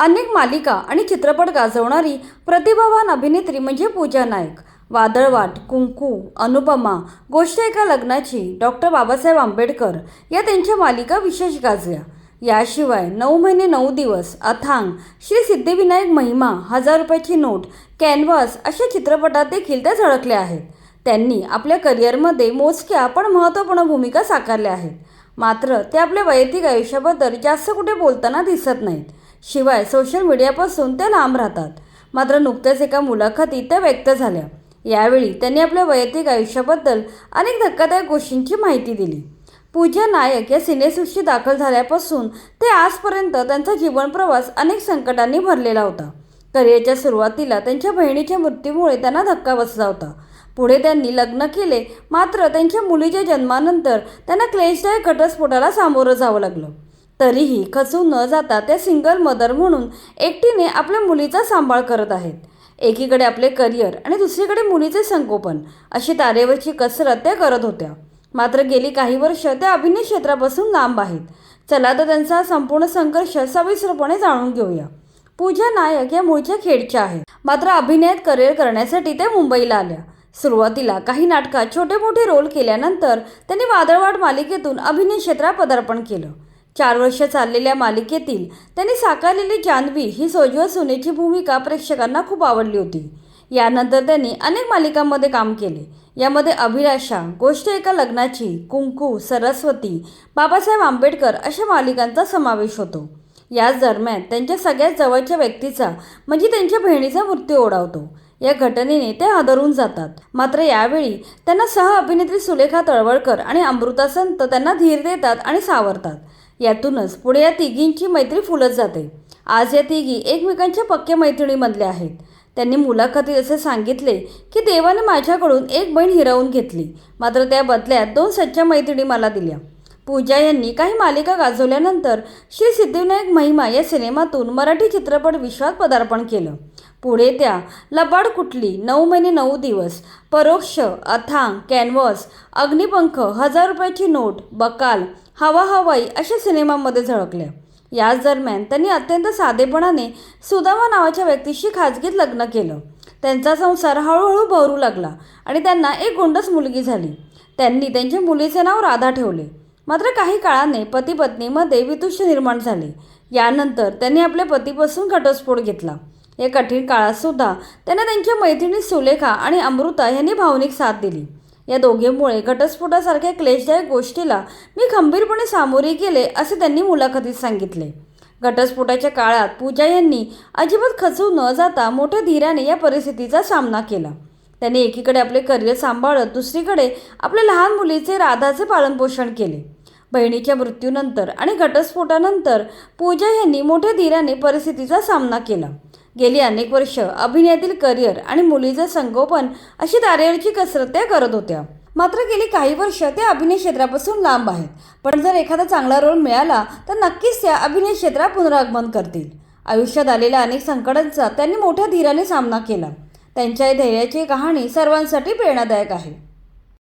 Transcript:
अनेक मालिका आणि चित्रपट गाजवणारी प्रतिभावान अभिनेत्री म्हणजे पूजा नायक. वादळवाट, कुंकू, अनुपमा, गोष्ट एका लग्नाची, डॉक्टर बाबासाहेब आंबेडकर या त्यांच्या मालिका विशेष गाजल्या. याशिवाय 9 महिने 9 दिवस, अथांग, श्री सिद्धिविनायक महिमा, 1000 रुपयाची नोट, कॅनव्हास अशा चित्रपटात देखील त्या झळकल्या आहेत. त्यांनी आपल्या करिअरमध्ये मोजक्या पण महत्त्वपूर्ण भूमिका साकारल्या आहेत. मात्र ते आपल्या वैयक्तिक आयुष्याबद्दल जास्त कुठे बोलताना दिसत नाहीत. शिवाय सोशल मीडियापासून त्या लांब राहतात. मात्र नुकत्याच एका मुलाखतीत त्या व्यक्त झाल्या. यावेळी त्यांनी आपल्या वैयक्तिक आयुष्याबद्दल अनेक धक्कादायक गोष्टींची माहिती दिली. पूजा नायक या सिनेसृष्टीत दाखल झाल्यापासून ते आजपर्यंत त्यांचा जीवनप्रवास अनेक संकटांनी भरलेला होता. करिअरच्या सुरुवातीला त्यांच्या बहिणीच्या मृत्यूमुळे त्यांना धक्का बसला होता. पुढे त्यांनी लग्न केले, मात्र त्यांच्या मुलीच्या जन्मानंतर त्यांना क्लेशदायक घटस्फोटाला सामोरं जावं लागलं. तरीही खचून न जाता त्या सिंगल मदर म्हणून एकटीने आपल्या मुलीचा सांभाळ करत आहेत. एकीकडे आपले करिअर आणि दुसरीकडे मुलीचे संगोपन अशी तारेवरची कसरत त्या करत होत्या. मात्र गेली काही वर्ष त्या अभिनय क्षेत्रापासून लांब आहेत. चला तर त्यांचा संपूर्ण संघर्ष सविस्तरपणे जाणून घेऊया. पूजा नायक या मूळच्या खेडच्या आहेत. मात्र अभिनयात करिअर करण्यासाठी त्या मुंबईला आल्या. सुरुवातीला काही नाटकात छोटे मोठे रोल केल्यानंतर त्यांनी वादळवाट मालिकेतून अभिनय क्षेत्रात पदार्पण केलं. 4 वर्ष चाललेल्या मालिकेतील त्यांनी साकारलेली जान्हवी ही सोज्वळ सुनेची भूमिका प्रेक्षकांना खूप आवडली होती. यानंतर त्यांनी अनेक मालिकांमध्ये काम केले. यामध्ये अभिलाषा, गोष्ट एका लग्नाची, कुंकू, सरस्वती, बाबासाहेब आंबेडकर अशा मालिकांचा समावेश होतो. याच दरम्यान त्यांच्या सगळ्यात जवळच्या व्यक्तीचा म्हणजे त्यांच्या बहिणीचा मृत्यू ओढावतो. या घटनेने ते हादरून जातात. मात्र यावेळी त्यांना सह अभिनेत्री सुलेखा तळवळकर आणि अमृता संत त्यांना धीर देतात आणि सावरतात. यातूनच पुढे या तिघींची मैत्री फुलत जाते. आज या तिघी एकमेकांच्या पक्क्या मैत्रिणीमधल्या आहेत. त्यांनी मुलाखतीत असे सांगितले की देवाने माझ्याकडून एक बहीण हिरावून घेतली, मात्र त्या बदल्यात 2 सच्च्या मैत्रिणी मला दिल्या. पूजा यांनी काही मालिका गाजवल्यानंतर श्री सिद्धिविनायक महिमा या सिनेमातून मराठी चित्रपट विश्वात पदार्पण केलं. पुढे त्या लबाड कुठली, 9 महिने 9 दिवस, परोक्ष, अथांग, कॅनव्हास, अग्निपंख, 1000 रुपयाची नोट, बकाल, हवा हवाई अशा सिनेमांमध्ये झळकल्या. याच दरम्यान त्यांनी अत्यंत साधेपणाने सुदामा नावाच्या व्यक्तीशी खाजगीत लग्न केलं. त्यांचा संसार हळूहळू बहरू लागला आणि त्यांना एक गोंडस मुलगी झाली. त्यांनी त्यांच्या मुलीचे नाव राधा ठेवले. मात्र काही काळाने पती पत्नीमध्ये वितुष्य निर्माण झाले. यानंतर त्यांनी आपल्या पतीपासून घटस्फोट घेतला. या कठीण काळात सुद्धा त्यांना त्यांच्या मैत्रिणी सुलेखा आणि अमृता यांनी भावनिक साथ दिली. या दोघींमुळे घटस्फोटासारख्या क्लेशदायक गोष्टीला मी खंबीरपणे सामोरे गेले असे त्यांनी मुलाखतीत सांगितले. घटस्फोटाच्या काळात पूजा यांनी अजिबात खचून न जाता मोठ्या धीराने या परिस्थितीचा सामना केला. त्यांनी एकीकडे आपले करिअर सांभाळत दुसरीकडे आपल्या लहान मुलीचे राधाचे पालनपोषण केले. बहिणीच्या मृत्यूनंतर आणि घटस्फोटानंतर पूजा यांनी मोठ्या धीराने परिस्थितीचा सामना केला. गेली अनेक वर्ष अभिनयातील करिअर आणि मुलीचे संगोपन अशी तारेवरची कसरत त्या करत होत्या. मात्र गेली काही वर्ष त्या अभिनय क्षेत्रापासून लांब आहेत. पण जर एखादा चांगला रोल मिळाला तर नक्कीच त्या अभिनय क्षेत्रात पुनरागमन करतील. आयुष्यात आलेल्या अनेक संकटांचा त्यांनी मोठ्या धीराने सामना केला. त्यांच्या धैर्याची कहाणी सर्वांसाठी प्रेरणादायक आहे.